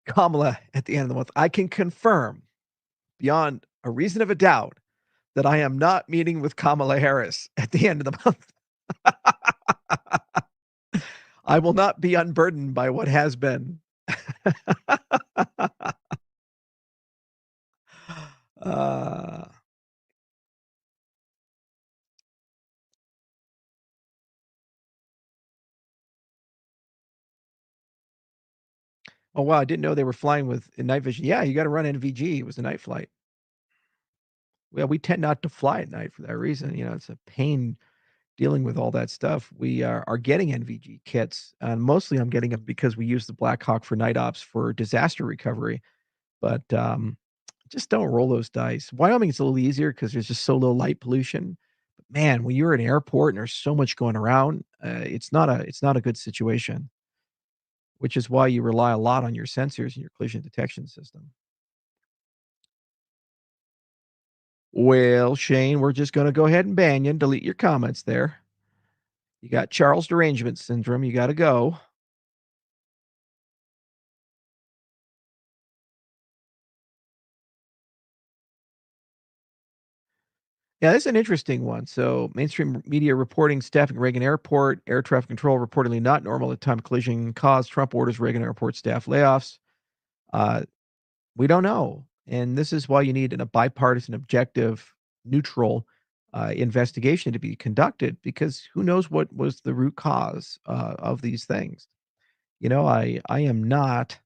Kamala at the end of the month. I can confirm beyond a reason of a doubt that I am not meeting with Kamala Harris at the end of the month. I will not be unburdened by what has been. uh, oh, wow. I didn't know they were flying with night vision. Yeah, you got to run NVG. It was a night flight. Well, we tend not to fly at night for that reason. It's a pain dealing with all that stuff. We are getting NVG kits, and mostly I'm getting them because we use the Black Hawk for night ops for disaster recovery. But just don't roll those dice. Wyoming is a little easier because there's just so low light pollution. But man, when you're at an airport and there's so much going around, it's not a good situation. Which is why you rely a lot on your sensors and your collision detection system. Well, Shane, we're just going to go ahead and ban you and delete your comments there. You got Charles derangement syndrome. You got to go. Yeah, this is an interesting one. So, mainstream media reporting staffing Reagan Airport, air traffic control reportedly not normal at time of collision caused Trump orders Reagan Airport staff layoffs. Uh, we don't know, and this is why you need a bipartisan, objective, neutral investigation to be conducted because who knows what was the root cause of these things. I am not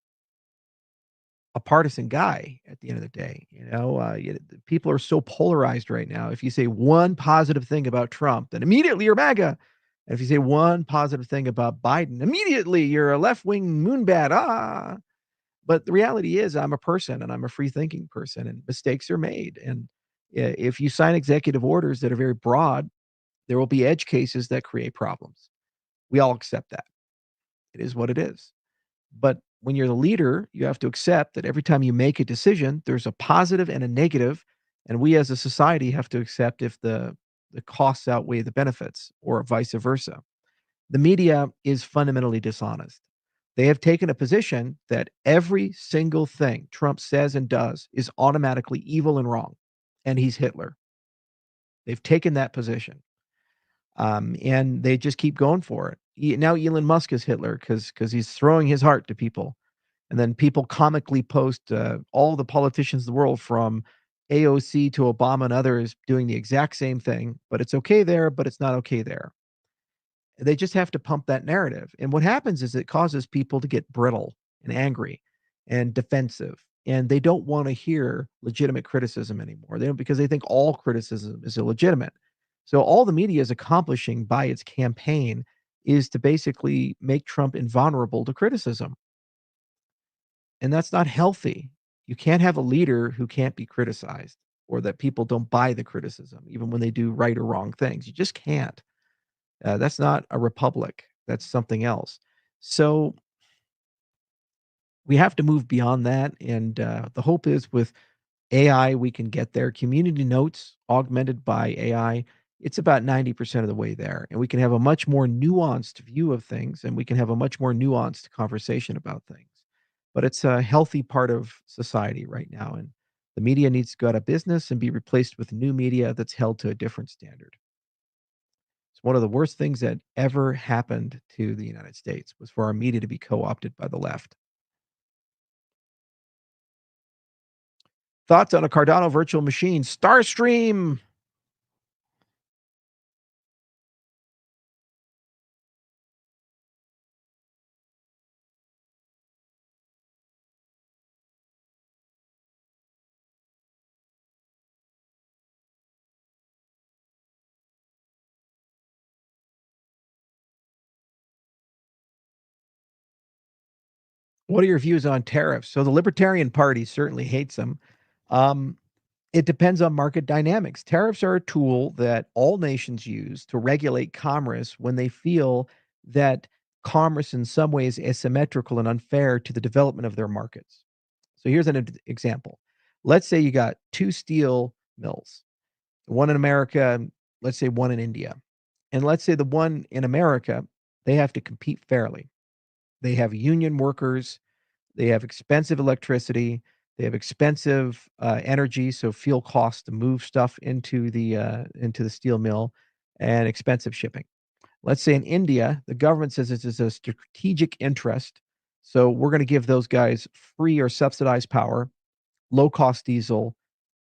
a partisan guy at the end of the day. People are so polarized right now. If you say one positive thing about Trump, then immediately you're MAGA. And if you say one positive thing about Biden, immediately you're a left wing moonbat. Ah, but the reality is, I'm a person and I'm a free thinking person, and mistakes are made. And if you sign executive orders that are very broad, there will be edge cases that create problems. We all accept that. It is what it is. But when you're the leader, you have to accept that every time you make a decision, there's a positive and a negative, and we as a society have to accept if the costs outweigh the benefits or vice versa. The media is fundamentally dishonest. They have taken a position that every single thing Trump says and does is automatically evil and wrong, and he's Hitler. They've taken that position, and they just keep going for it. Now Elon Musk is Hitler because he's throwing his heart to people. And then people comically post all the politicians in the world from AOC to Obama and others doing the exact same thing, but it's okay there, but it's not okay there. They just have to pump that narrative. And what happens is it causes people to get brittle and angry and defensive. And they don't want to hear legitimate criticism anymore. They don't because they think all criticism is illegitimate. So all the media is accomplishing by its campaign is to basically make Trump invulnerable to criticism. And that's not healthy. You can't have a leader who can't be criticized or that people don't buy the criticism, even when they do right or wrong things. You just can't. That's not a republic. That's something else. So we have to move beyond that. And the hope is with AI, we can get there. Community notes augmented by AI, it's about 90% of the way there. And we can have a much more nuanced view of things and we can have a much more nuanced conversation about things. But it's a healthy part of society right now. And the media needs to go out of business and be replaced with new media that's held to a different standard. It's one of the worst things that ever happened to the United States was for our media to be co-opted by the left. Thoughts on a Cardano virtual machine? Starstream. What are your views on tariffs? So the Libertarian Party certainly hates them. Um, it depends on market dynamics. Tariffs are a tool that all nations use to regulate commerce when they feel that commerce in some ways is asymmetrical and unfair to the development of their markets. So here's an example. Let's say you got two steel mills, one in America, and let's say one in India. And let's say the one in America, they have to compete fairly. They have union workers. They have expensive electricity. They have expensive energy, so fuel costs to move stuff into the steel mill, and expensive shipping. Let's say in India, the government says this is a strategic interest, so we're going to give those guys free or subsidized power, low cost diesel,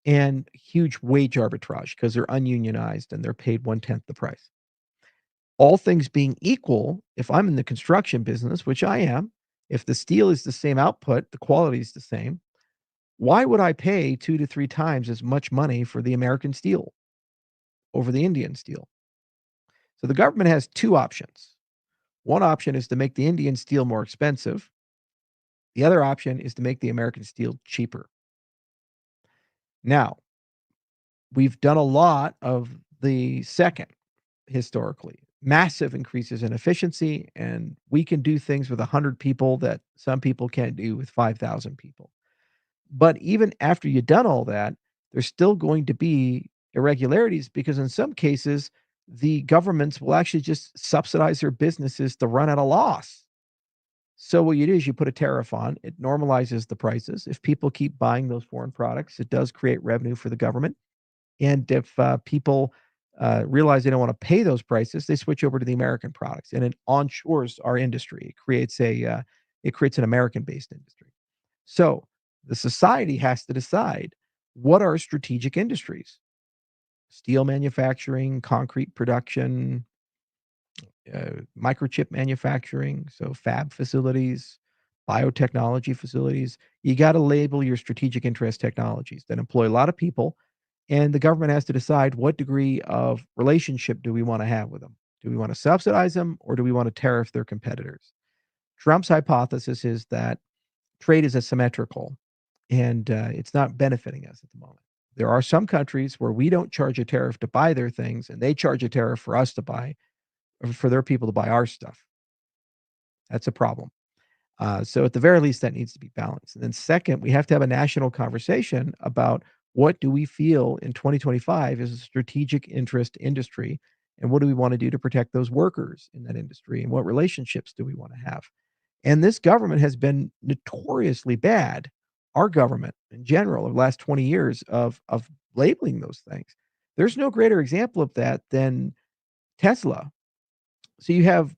and huge wage arbitrage because they're ununionized and they're paid one tenth the price. All things being equal, if I'm in the construction business, which I am, if the steel is the same output, the quality is the same, why would I pay 2 to 3 times as much money for the American steel over the Indian steel? So the government has 2 options. One option is to make the Indian steel more expensive. The other option is to make the American steel cheaper. Now, we've done a lot of the second historically. Massive increases in efficiency, and we can do things with 100 people that some people can't do with 5,000 people. But even after you've done all that, there's still going to be irregularities because in some cases, the governments will actually just subsidize their businesses to run at a loss. So what you do is you put a tariff on, it normalizes the prices. If people keep buying those foreign products, it does create revenue for the government. And if people realize they don't want to pay those prices, they switch over to the American products, and it onshores our industry. It creates an American-based industry. So the society has to decide what are strategic industries: steel manufacturing, concrete production, microchip manufacturing, so fab facilities, biotechnology facilities. You got to label your strategic interest technologies that employ a lot of people, and the government has to decide what degree of relationship do we want to have with them. Do we want to subsidize them or do we want to tariff their competitors? Trump's hypothesis is that trade is asymmetrical and it's not benefiting us at the moment. There are some countries where we don't charge a tariff to buy their things, and they charge a tariff for us to buy, or for their people to buy our stuff. That's a problem. So at the very least, that needs to be balanced. And then second, we have to have a national conversation about what do we feel in 2025 is a strategic interest industry, and what do we want to do to protect those workers in that industry, and what relationships do we want to have? And this government has been notoriously bad, our government in general, over the last 20 years of labeling those things. There's no greater example of that than Tesla. So you have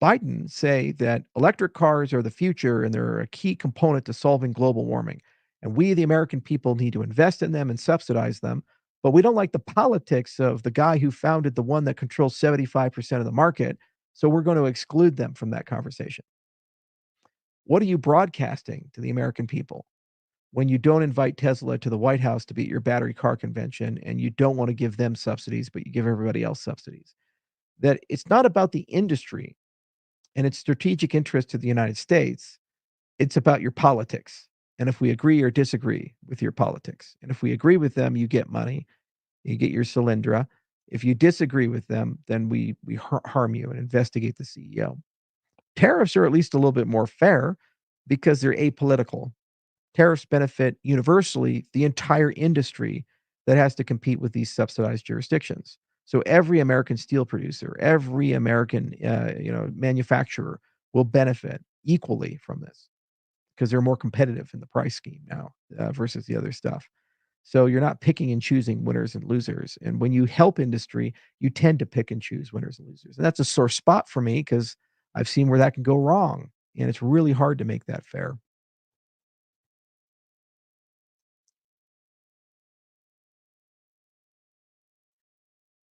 Biden say that electric cars are the future and they're a key component to solving global warming. And we, the American people, need to invest in them and subsidize them. But we don't like the politics of the guy who founded the one that controls 75% of the market. So we're going to exclude them from that conversation. What are you broadcasting to the American people when you don't invite Tesla to the White House to be at your battery car convention and you don't want to give them subsidies, but you give everybody else subsidies? That it's not about the industry and its strategic interest to the United States. It's about your politics. And if we agree or disagree with your politics, and if we agree with them, you get money, you get your Solyndra. If you disagree with them, then we harm you and investigate the CEO. Tariffs are at least a little bit more fair because they're apolitical. Tariffs benefit universally the entire industry that has to compete with these subsidized jurisdictions. So every American steel producer, every American manufacturer will benefit equally from this because they're more competitive in the price scheme now versus the other stuff. So you're not picking and choosing winners and losers. And when you help industry, you tend to pick and choose winners and losers. And that's a sore spot for me because I've seen where that can go wrong. And it's really hard to make that fair.